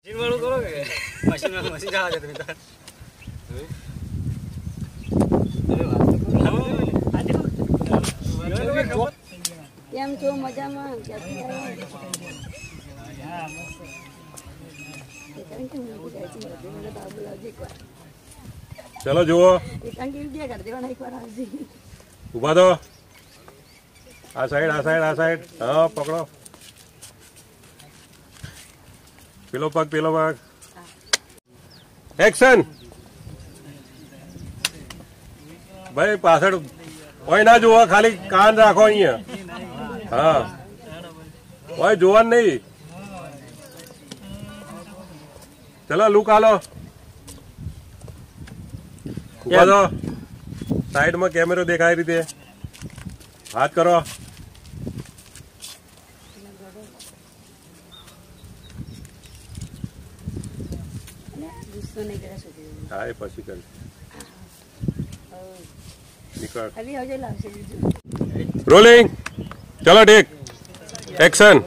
Machine वालों करोगे machine machine जहाँ जाते हैं કેમ છો મજામાં चलो जुओ उभा दो आ साइड हाँ पकड़ो पेलो पग एक्शन भाई पाछड़ ओय ना जुओ खाली कान राखो अहींया हाँ ओय जोवन नहीं चलो लुक आलो उभा दो साइड में कैमरो देखाय रीते हाथ करो हाँ पछी कर रोलिंग चलो ठीक एक्शन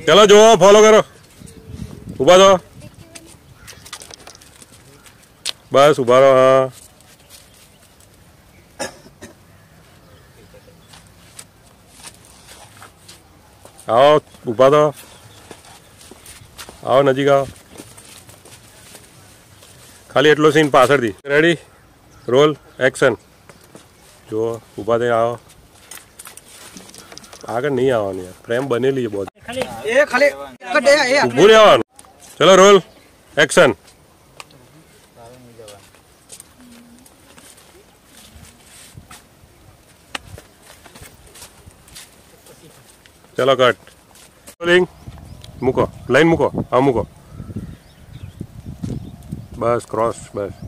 चलो जो फॉलो करो उभा दो बस उभा रहो हाँ आओ उभा दो आओ नजीक आओ खाली एटलो सीन पाछड़ थी रेडी रोल एक्शन जो उभा थे आओ आगे नहीं आवानी यार प्रेम बनेली है बहुत उभू नहीं आवान चलो रोल एक्शन चलो कट रोलिंग मुको लाइन मुको हाँ मुको बस क्रॉस बस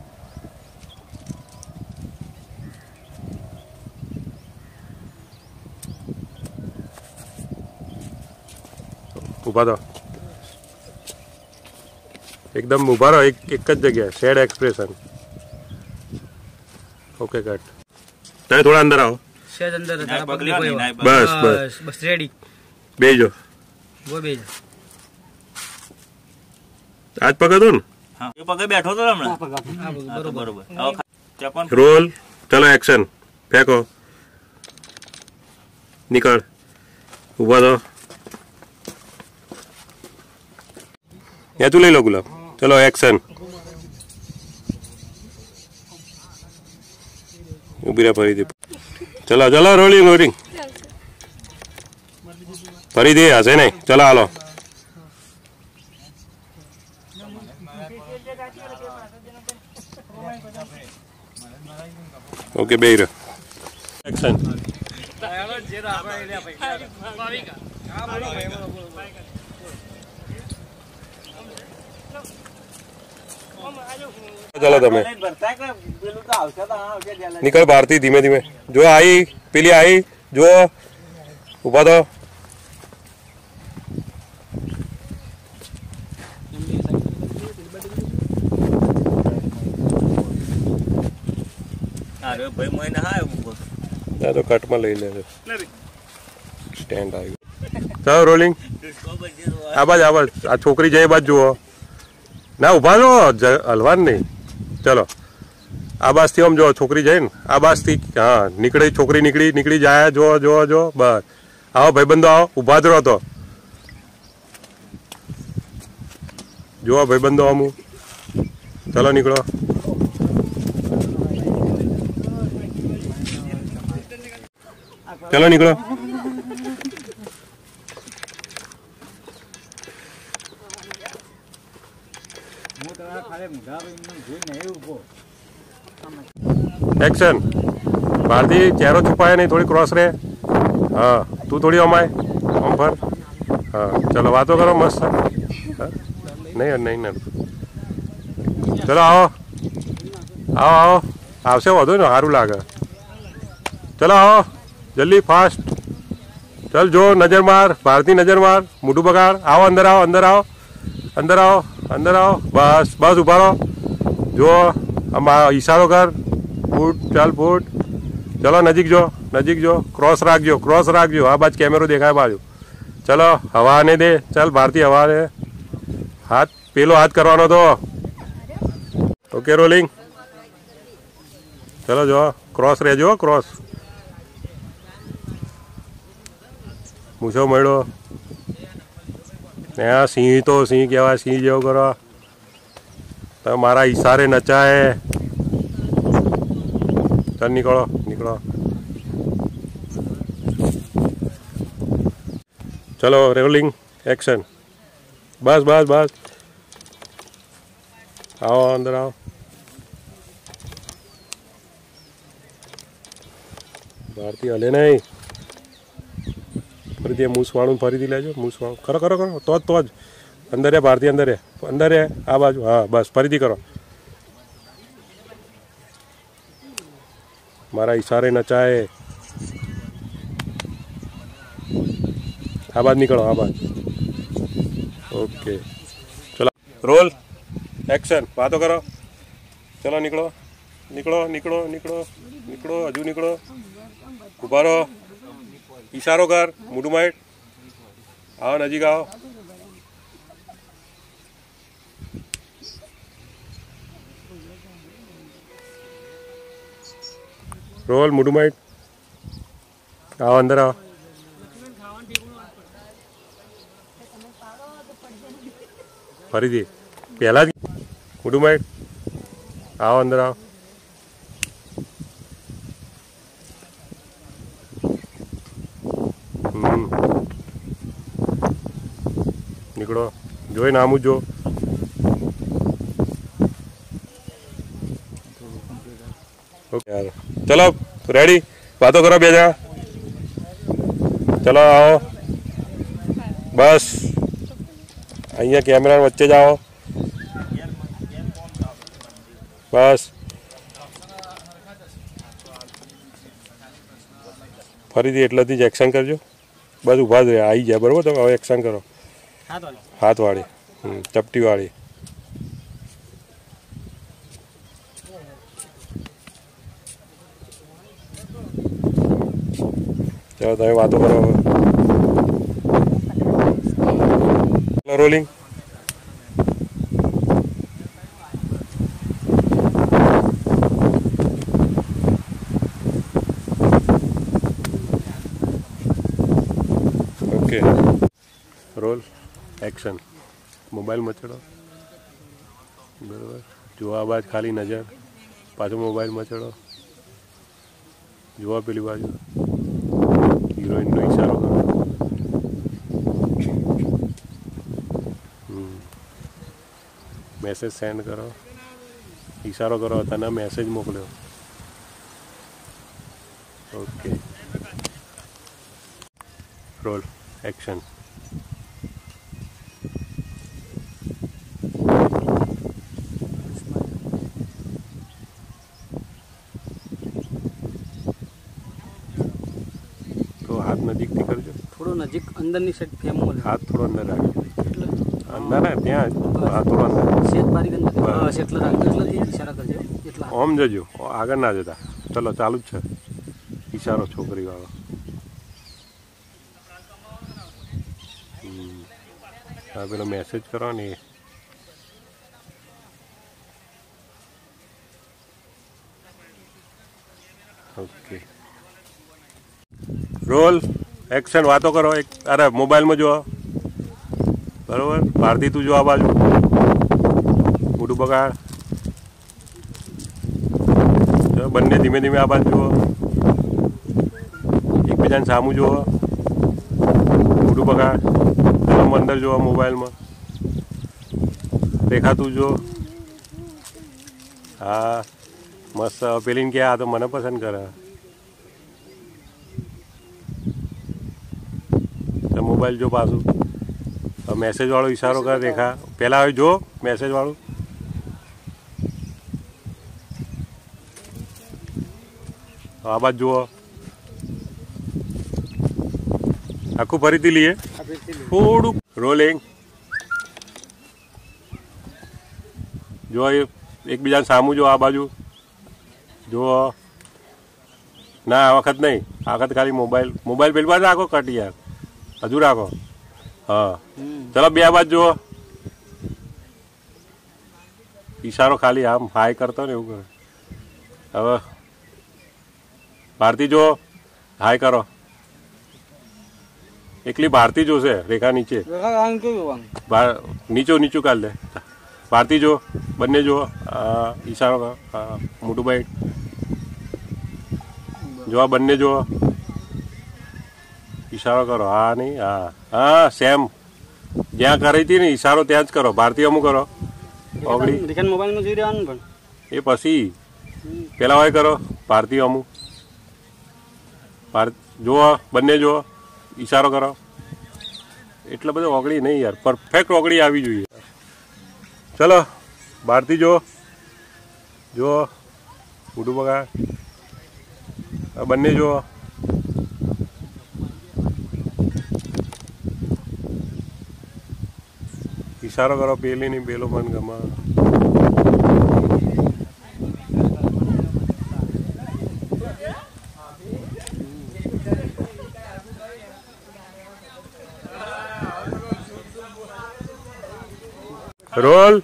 उभा दो एकदम उभा रहो एक जगह सैड एक्सप्रेशन ओके कट चाहे थोड़ा अंदर आओ शायद अंदर बस बस रेडी भेजो वो भेज आज पकड़ दो ना हाँ ये पकड़ बैठो तो हमने बरोबर रोल चलो एक्शन फेंको निकल उभा दो या तू ले लो गुलाब चलो एक्शन उभी रहा फरी चलो चलो रोलिंग फरी दे हसे नहीं चलो आलो ओके बेर एक्शन चलो तमें निकल भारती धीमे धीमे जो आई पीली आई जो उभा दो भाई मैं नहा तो कट में ले ले स्टैंड आई चलो रोलिंग आवाज आ छोकरी जय बात जुओ ना उभा लो हलवान नहीं चलो आवाज थी हम जो छोकरी जाए ने आवाज थी हाँ निकड़ी छोकरी निकड़ी जाए जो जो जो बस आओ भाई बंदो आओ उभा ज रहो तो जो भाई बंदो हम चलो निकलो चलो निकलो एक्शन भारती चेहरो छुपाया नहीं थोड़ी क्रॉस रहे हाँ तू थोड़ी हमारे हम पर हाँ चलो बातों करो मस्त हाँ? नहीं चलो आओ आवशे वो ना सारू लागे चलो आओ जल्दी फास्ट चल जो नजर मार भारती नजर मार मुठू बगाड़ आओ अंदर आओ बस उभा रहो जो हम इशारो कर फूट चल फूट चलो नजीक जो क्रॉस राख जो आ बाज कैमरो देखा है बाजू चलो हवा आने दे चल भारती हवा आने हाथ पेलो हाथ करवानो तो ओके रोलिंग चलो जो क्रॉस રહેજો क्रॉस મૂછો મળ્યો ને આ સિંહ તો સિંહ કહેવાય સિંહ જેવો કરો તમે મારા ઈશારે નચાય ચાલ નીકળો નીકળો चलो रोलिंग एक्शन बस बस बस आओ अंदर आओ भारती हले नहीं फरी मूसवाणु फरी लेजो मूसवाणु करो करो करो तो ज अंदर है भारती अंदर है आ बाजू हाँ बस फरी करो मारा इशारे नचाए आबाद निकलो आबाद ओके चलो रोल एक्शन बातों करो चलो निकलो निकलो निकलो निकलो निकलो हजू निकलो उभा रहो इशारो कर मुडू माइट आओ नजीक आओ रोल मुडू माइट आओ अंदर आओ फरीदी पहला मुडू माइट आओ अंदर आओ निकलो जो नाम जो ओके चलो रेडी बातों करो बेजा चलो आओ बस अहिया कैमरा वच्चे जाओ बस फरीथी एटलेथी ज एक्शन करजो बस उभा ज आई जाए बराबर तो हवे एक्शन करो हाथ वाली चपटी वाली चलो तमे बातों करो rolling okay roll action mobile मचड़ो बराबर जो आवाज खाली नजर पाछो मोबाइल मचड़ो जो पेली बाजू हीरोइन नो इशारो करो मैसेज सेंड करो इशारो करो तने मैसेज मोकल्यो ओके रोल एक्शन तो हाथ नजीक थी करजो થોડો નજીક અંદરની સાઈડ ફેમો हाथ थोड़ो अंदर રાખજો अंदर है ત્યાં हाथ थोड़ो अंदर સેજ બારીક અંદર બસ એટલો રાખજો એટલેથી ઈશારા કરજો એટલા ઓમ જજો આગળ ના જતા ચલો ચાલુ જ છે ઈશારો છોકરી વાળો હા પેલો મેસેજ કરો ને ओके रोल एक्शन बातों करो एक अरे मोबाइल में जो बराबर भारती तू जो आ बाजू मोटू बगाड़ बन्ने धीमे धीमे आ बाजू जुओ एक बीजा सामू जुओ मोटू बगाड़ चलो अंदर जो मोबाइल में रेखा तू जो हाँ मस्त पेली ने क्या तो मने पसंद करे तो मोबाइल जो पासू तो मैसेज वालों इशारो कर देखा पहला जो मैसेज वालों आ बात जो आखू फरीथी लिए थोड़ू रोलिंग जो एक बीजा सामू जो आ बाजू जो ना आ वखत नहीं आ वखत खाली मोबाइल मोबाइल पेली बाजू राखो कट यार हजू राखो हाँ चलो बे बाजू जो ઈશારો ખાલી આમ હાય કરતો ને એવું કરે. હવે ભારતી જો હાય કરો. એકલી ભારતી જોશે, રેખા નીચે. નીચું કાઢ દે. ભારતી જો, બંને જો. ઈશારો કરો. હા, મોટું બાઈટ જો, બંને જો. ઈશારો કરો. હા નહીં, હા હા સેમ જ્યાં કરી હતી ને ઈશારો ત્યાં જ કરો. ભારતી અમુક કરો. ઓગળી મોબાઈલમાં જોઈ રહેવાનું પણ એ પછી પેલા હોય કરો. ભારતી અમુક જુઓ, બંને જુઓ. ઈશારો કરો. એટલે બધું ઓગળી નહીં યાર, પરફેક્ટ ઓગળી આવી જોઈએ. ચલો ભારતી જો મોટું બગા. બંને જુઓ. ઈશારો કરો. પેલી નહીં, પેલો મન ગમા. Role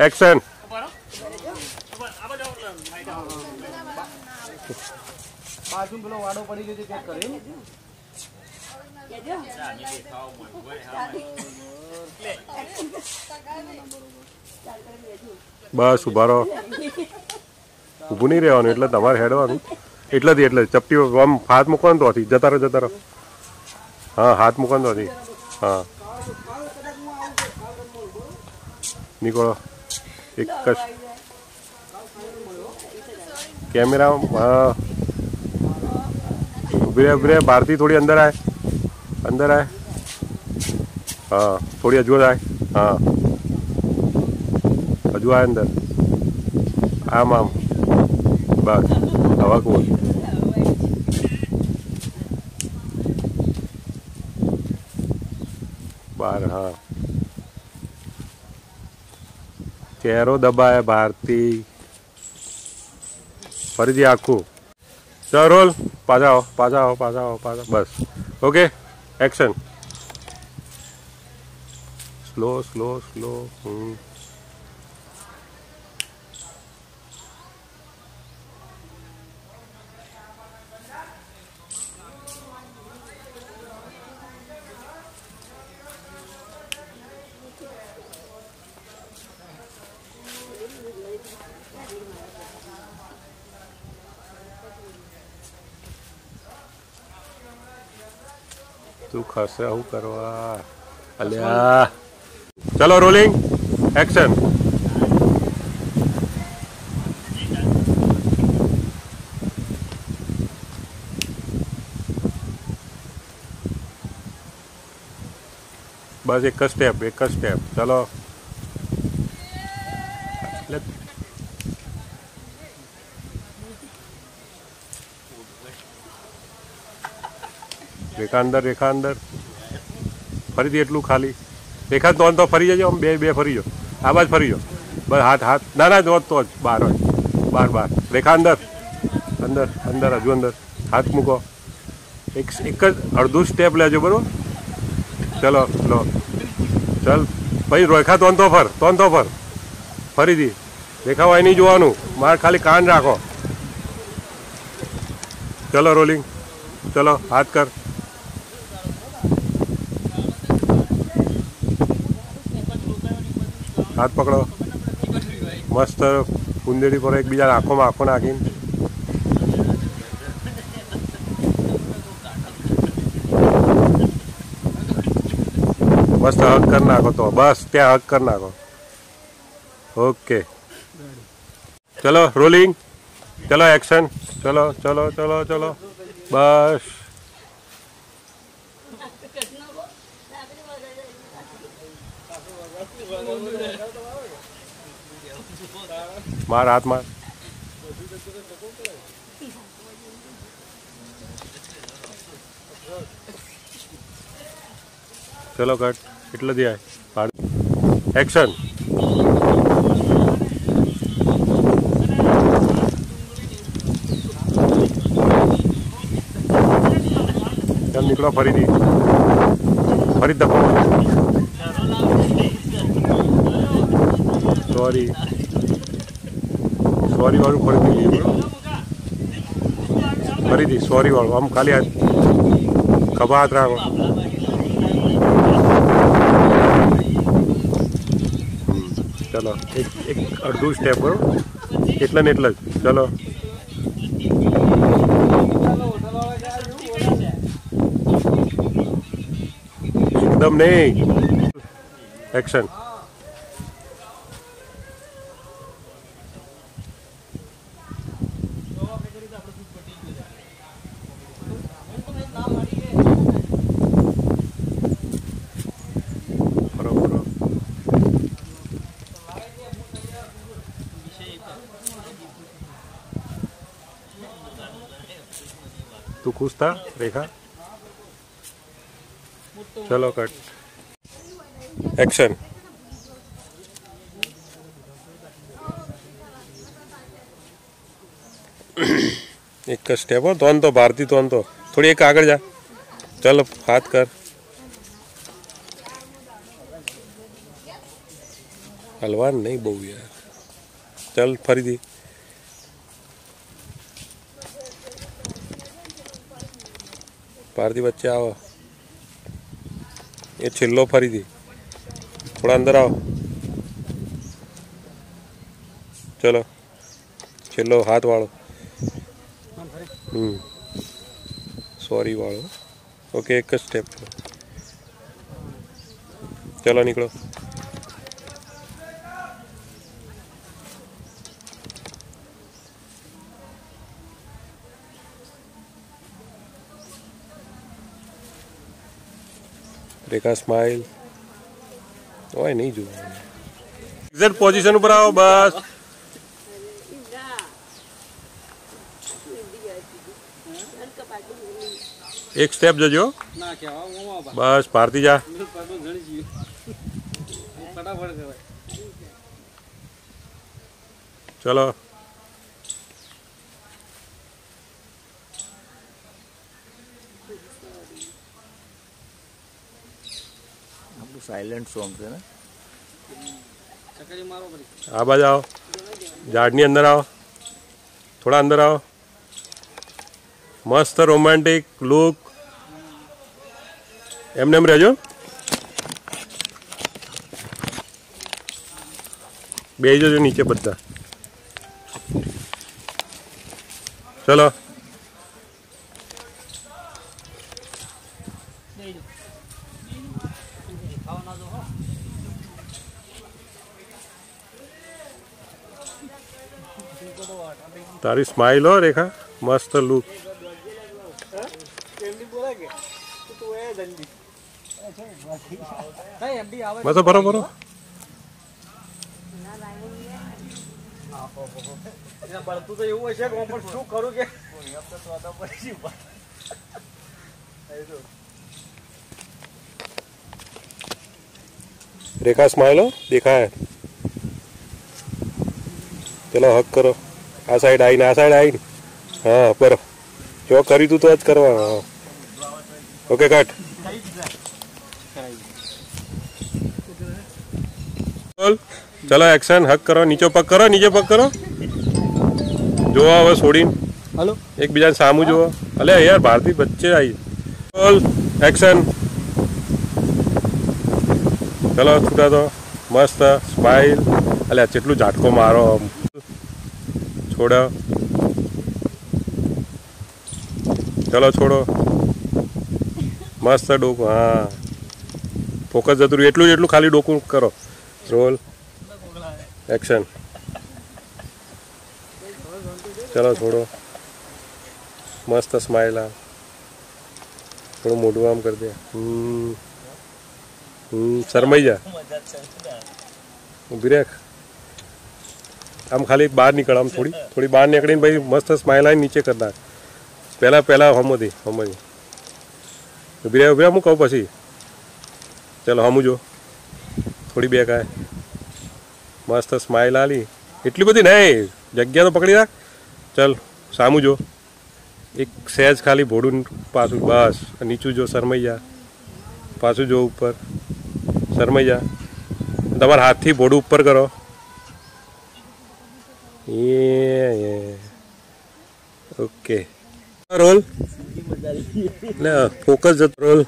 action. બાજુ પેલો વાડો પડી ગયો ચેક કરી. બસ ઉભા રહો. ઊભું નહીં રહેવાનું, એટલે તમારે હેડવાનું. એટલે ચપટી આમ હાથ મૂકવાનું તો હતી. જતા રહો. હા, હાથ મૂકવાનું તો હતી. હા, નીકળો. એક જ કેમેરા. હા, ઉભી રહે. ભારતી થોડી અંદર આય. હા, થોડી હજુ આય. હા, હજુ આય અંદર. આમ બસ. હવા કુલ બાર. હા, ચહેરો દબાય. ભારતી ફરીથી આખું. ચાલો રોલ. પાછા આવો. બસ ઓકે એક્શન. સ્લો. તું ખસે આવું કરવા. અલ્યા ચલો રોલિંગ એક્શન. બસ એક જ સ્ટેપ. ચલો રેખા અંદર. ફરીથી એટલું ખાલી. રેખા તો ફરી જજો. આમ બે ફરી જાઓ. આ બાજ ફરી જાઓ. બસ હાથ. ના તો જ બહાર હોય. બાર. રેખા અંદર. હજુ અંદર. હાથ મૂકો. એક જ અડધું સ્ટેપ લેજો. બરોબર. ચલો લો. ચલ ભાઈ. રેખા તો ફર. ફરીથી રેખા હોય નહીં જોવાનું. મારે ખાલી કાન રાખો. ચલો રોલિંગ. ચલો હાથ કર. હાથ પકડો. મસ્ત કુંદેડી પર એકબીજા આંખોમાં આંખો નાખીને. મસ્ત હક કરી નાખો. તો બસ ત્યાં હક કરી નાખો. ઓકે ચલો રોલિંગ. ચલો એક્શન. ચલો બસ. માર હાથમાં. ચલો કટ. એટલે જ એક્શન. ચાલ નીકળો. ફરી ધક્કો. સોરી. સોરી વાળું ફરીથી લઈએ બરાબર ફરીથી સોરી વાળું આમ ખાલી હાથ ખભા હાથ રાખો ચલો એક અડધું સ્ટેપ બરાબર એટલા ને એટલા જ ચલો એકદમ નહીં એક્શન तू खुश था रेखा चलो कट एक्शन एक स्टेप हो तो भारती तो थोड़ी एक आगे जा चल हाथ कर हलवान नहीं बहु यार चल फरी दी भारती बच्चे आओ ये छिल्लो फरी थी थोड़ा अंदर आओ चलो छिल्लो हाथ वालो सॉरी वालो ओके एक स्टेप चलो निकलो रेखा स्माइल ओए नहीं जो एग्जैक्ट पोजीशन पर आओ बस एक स्टेप जजो बस भारती जा चलो साइलेंट सॉन्ग है ना आ बाज आओ झाड़नी अंदर आओ थोड़ा अंदर आओ मस्त रोमांटिक लुक एमने रहो बेजो जो नीचे बद्दा चलो तारी स्माइल हो रेखा मस्त लुक मस्त भरो भरो रेखा स्माइल हो देखा है चलो हक करो आ साइड आई हाँ पर जो करी तू तो आज करवा हाँ ओके कट चलो एक्शन हक करो नीचे पग करो जो હવે છોડીને हेलो एक बीजा सामू जो अले यार भारती बच्चे आई बोल एक्शन चलो छूटा दो मस्त स्माइल अले चेटलू झाटको मारो छोड़ो चलो छोड़ो मस्त डोकू हाँ फोकस जतुं एटलू एटलू खाली डोकू करो रोल एक्शन चलो छोड़ो मस्त स्माइल आ थोड़ा मोटू आम कर दे शर्माई जा उभी रेख आम खाली बाहर निकल आम थोड़ी बाहर निकली भाई मस्त स्माइल आई नीचे करना पहला हम थी उभी रह हूँ कहूँ पी चलो हमू जो थोड़ी बेक आए मस्त स्माइल आली एटली बधी नहीं जग्या तो पकड़ी राख चल सामू जो एक सहज खाली भोड़ू पाछू बस नीचू जो शरमाई जा पाछू जो ऊपर शरमाई जा तमारा हाथ थी भोड़ू ऊपर करो ये ओके रोल ले फोकस जतो रोल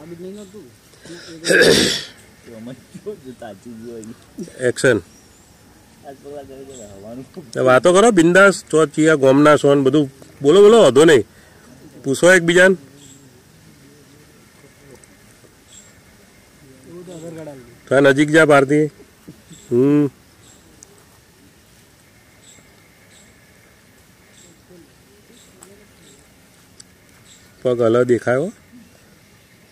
एक्शन वातो करो बिंदास तो चिया गोमना सोन बधु बोलो बोलो वांधो नहीं पूछो एक बीजान तो नजीक जा भारती पग अलग देखायो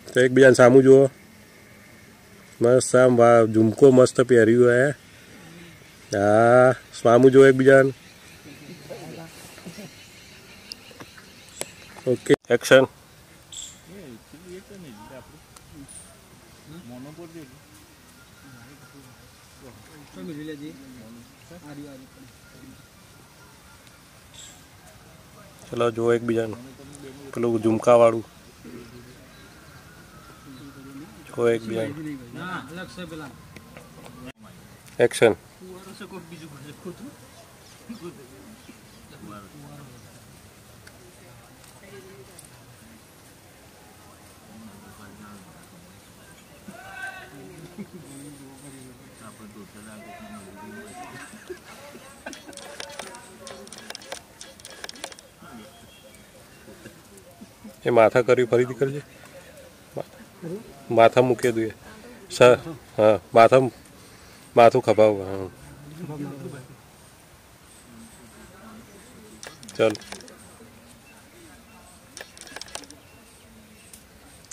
तो एक बीजा सामू जुओ मस्त आम झुमको मस्त पहेर्यो है हाँ सामू जो एक बीजा ओके एक्शन चलो जो एक बीजा पेलू झुमका वालू जो एक बीजा एक्शन ये माथा करी फरीदी करजे माथा मूके दुए सर हाँ माथा माथू खपाओ हाँ चल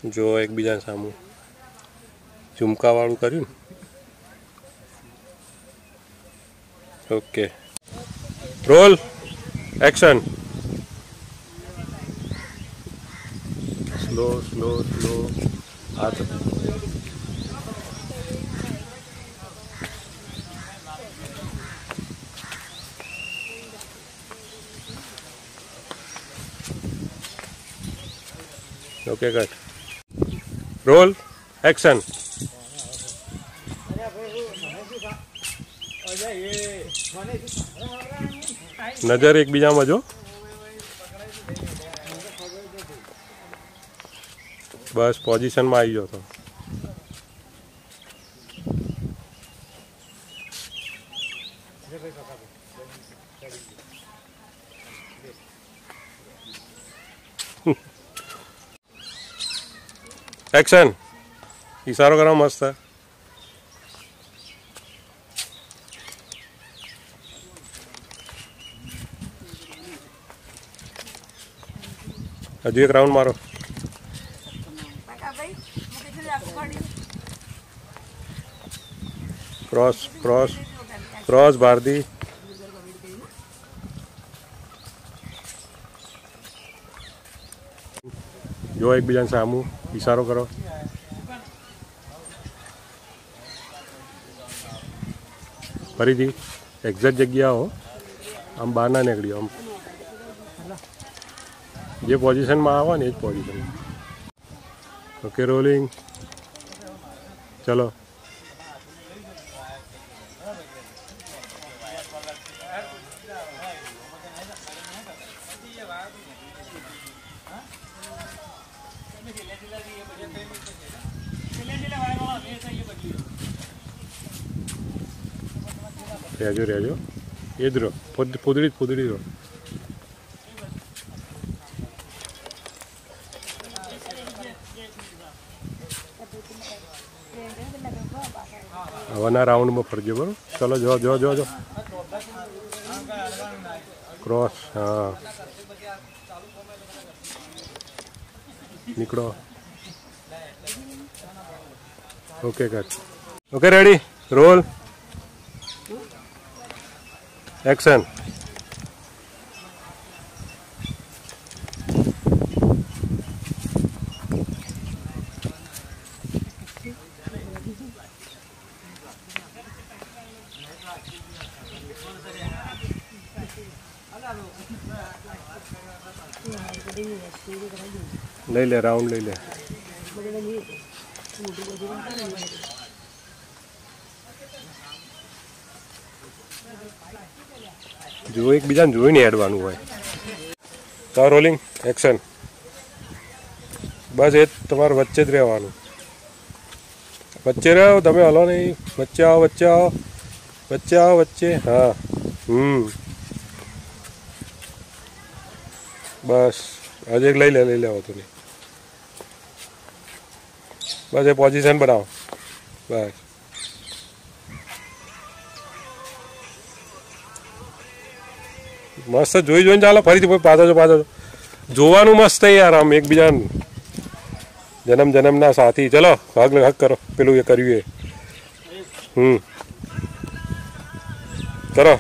जो एक बीजा सामू झुमका वालू कर्यु okay roll action slow slow slow हाथ ओके कट रोल एक्शन नजर एक बीजा में जो बस पोजीशन में आई जाओ तो एक्शन इशारो करो मस्त है हजू एक राउंड मारो क्रॉस क्रॉस क्रॉस भारती जो एक बीजा सामू इशारो करो फरीथी एक्जेक्ट जग्या हो आम बहार ना निकलियो आम जे पोजीशन में आवा ने पोजीशन ओके रोलिंग चलो रेजो रेजो इधर फुदड़ी फुदड़ी रो हवाना राउंड में फरजो बरो चलो जो जो जो जो क्रॉस हाँ निकलो okay cut okay ready roll action ले ले राउंड ले ले જો એકબીજાને જોઈને હેડવાનું હોય. તો રોલિંગ એક્શન. બસ એ તમારે વચ્ચે જ રહેવાનું. વચ્ચે રહો, તમે હલો નહીં. વચ્ચે આવો, વચ્ચે આવો, વચ્ચે આવો, વચ્ચે. હા. બસ હજી એક લઈ લેવો તો નહીં. બસ એ પોઝિશન બનાવો. બસ મસ્ત જોઈને ચાલો. ફરીથી પાછો જોવાનું મસ્ત યાર. આમ એકબીજા જન્મના સાથી. ચલો હગ કરો. પેલું એ કર્યું એ કરો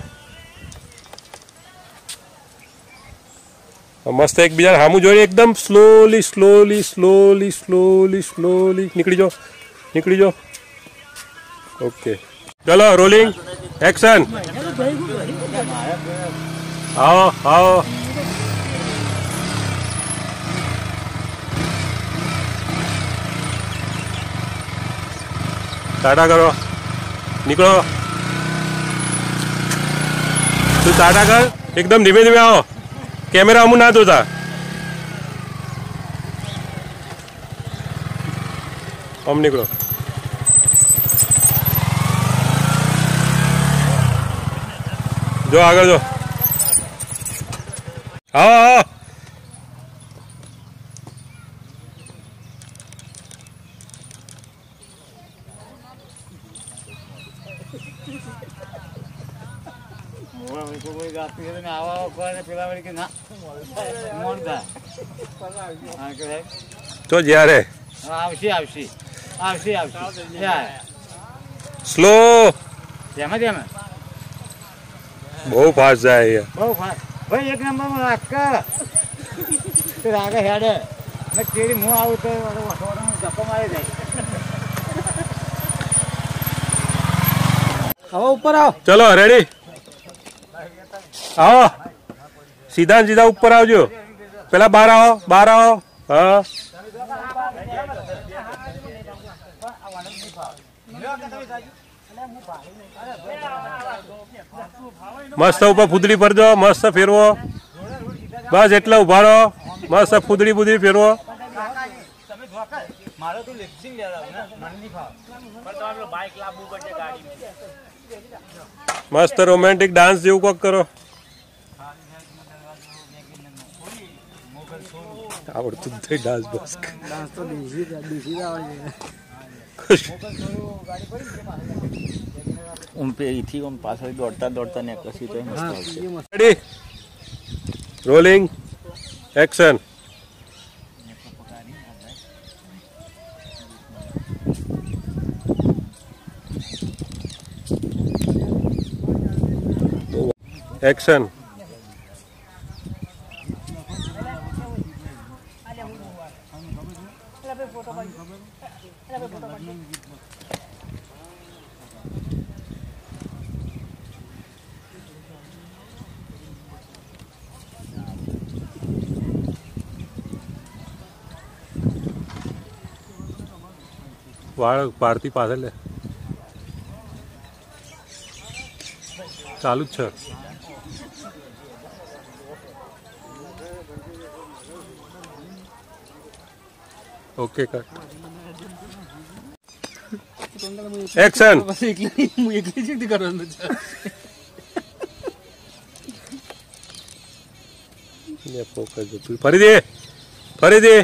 મસ્ત. એકબીજા સામું જોઈને એકદમ સ્લોલી નીકળી જાઓ. ઓકે ચલો રોલિંગ એક્શન. આવો. ટાટા કરો. નીકળો. તું ટાટા કર. એકદમ ધીમે આવો. કેમેરા અમું ના જોતા. આમ નીકળો. જો આગળ જો. હા. તો જ્યારે આવશે સ્લો. બહુ ફાસ્ટ જાય. બહુ ફાસ્ટ ભાઈ. એક નંબરમાં રાગ હેડે. તેરી હું આવું તો ધક્કો મારી જાય. હવે ઉપર આવો. ચલો રેડી. આવો સીધા ઉપર આવજો. પેલા બહાર આવો. હા મસ્ત ઉપર ફૂદડી ફરજો. મસ્ત ફેરવો. બસ એટલા ઉભા રહો. મસ્ત ફૂદડી ફેરવો. મસ્ત રોમેન્ટિક ડાન્સ જેવું કોક કરો. આવડતું થઈ ડાન્સ. બસ ડાન્સ તો દેશી આવડે. પાછળ દોડતા ને કશી તો મસ્ત આવશે. Ready rolling action. એક્શન. વાળ પારતી પાછળ લે. ચાલુ જ છે. Okay cut. એક્શન. એકલી કરવાનું છે. ફરીથી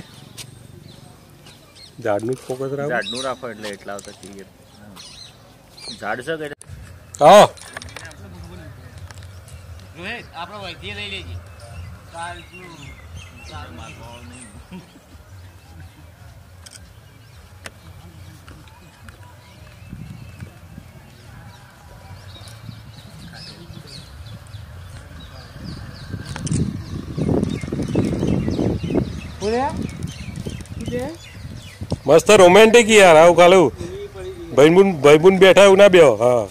ઝાડનું જ ફોકસ રાખો. ઝાડનું રાખો એટલે એટલા આવતા ક્લિયર. ઝાડ છે કે હા આપડે વૈદ્ય લઈ લેજે. મસ્ત રોમેન્ટિક યાર. આવું કાલું ભાઈબુન બેઠા એવું ના બેહો. હા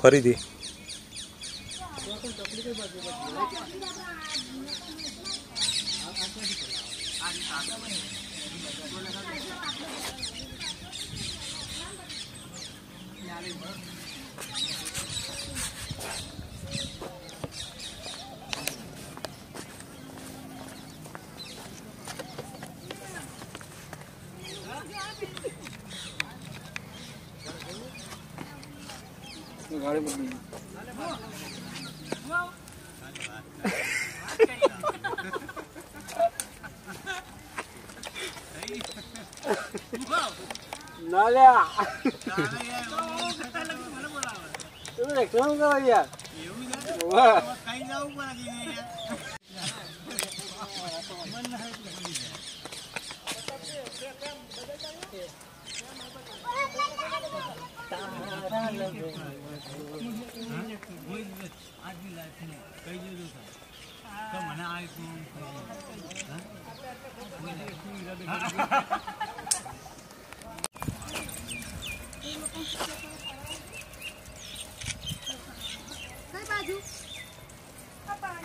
ફરીથી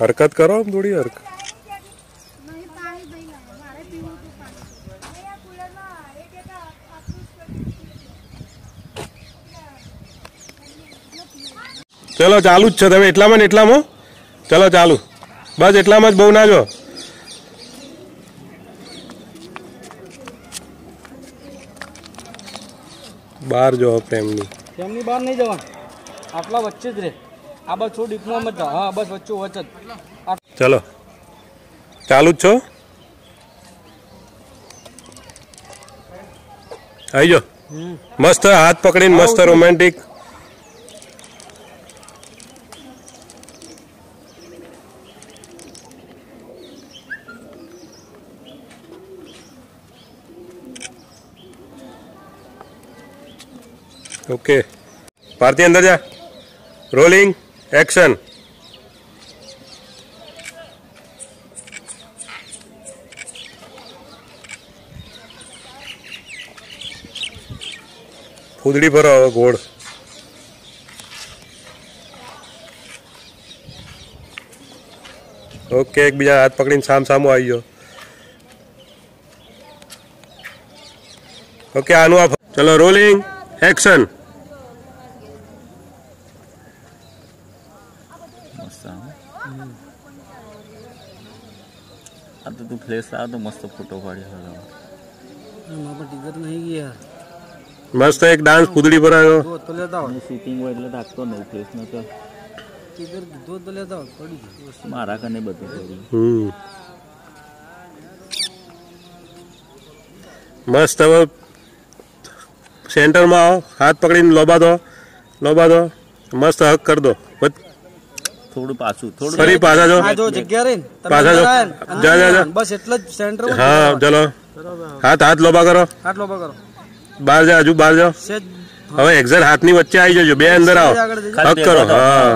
हरकत करो हम थोड़ी हरकत चलो चालू ज छे तमे એટલામાં ને એટલામાં चलो चालू बस એટલામાં જ બહુ ના જો બહાર જો પ્રેમની બહાર નહીં જવાનું આટલા વચ્ચે જ રે આ બસ થોડું ડીપમાં મત જા હા બસ વચ્ચે વચ્ચે चलो चालू ज छो आई जो मस्त हाथ पकड़ी मस्त रोमांटिक ओके भारती अंदर जा रोलिंग एक्शन फूदड़ी भरो गोड़ ओके एक बीजा हाथ पकड़ी साम सामू आई गयो ओके आनु आप चलो रोलिंग एक्शन अब तो तू फ्लैश आ तो मस्त फोटो पाड़ी टिकट नहीं गया मस्त एक डांस फूदड़ी पर आयो तो लेता हो शूटिंग હોય એટલે રાખતો નહીં ફ્લેશ ન તો टिकट दो तो लेता हो पड़ी મારા કને બધું પડી मस्त अब सेंटर में आओ हाथ पकड़ी लोबा दो मस्त हक कर दो થોડું પાછું થોડું फरी पाछा जो आ जो जग्या रे पाछा जो जा जा जा बस એટલા જ સેન્ટર માં हाँ चलो हाथ लोबा करो આટલો પકડો बाहर जा हजू बाहर जाओ સેજ હવે એક્ઝેક્ટ હાથની વચ્ચે આવી જજો બે અંદર આવો હક કરો हाँ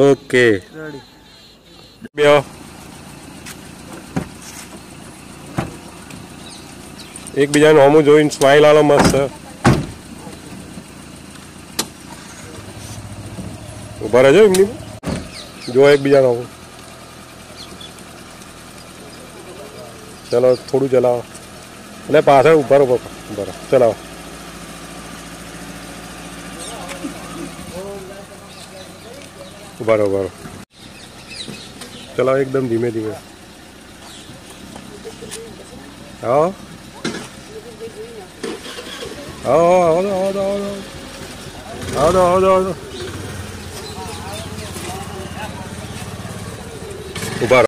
ओके રેડી બેહો એકબીજાનું હોમું જોઈને સ્માઈલ આલો મસ્ત ઉભા રહેજો એમની જો એકબીજાનું હોમું ચલો થોડું ચલાવો અને પાછળ ઉભા રહો ચલાવો ઉભા રહો ચલાવો એકદમ ધીમે ધીમે આવો આવો ઉભા રહો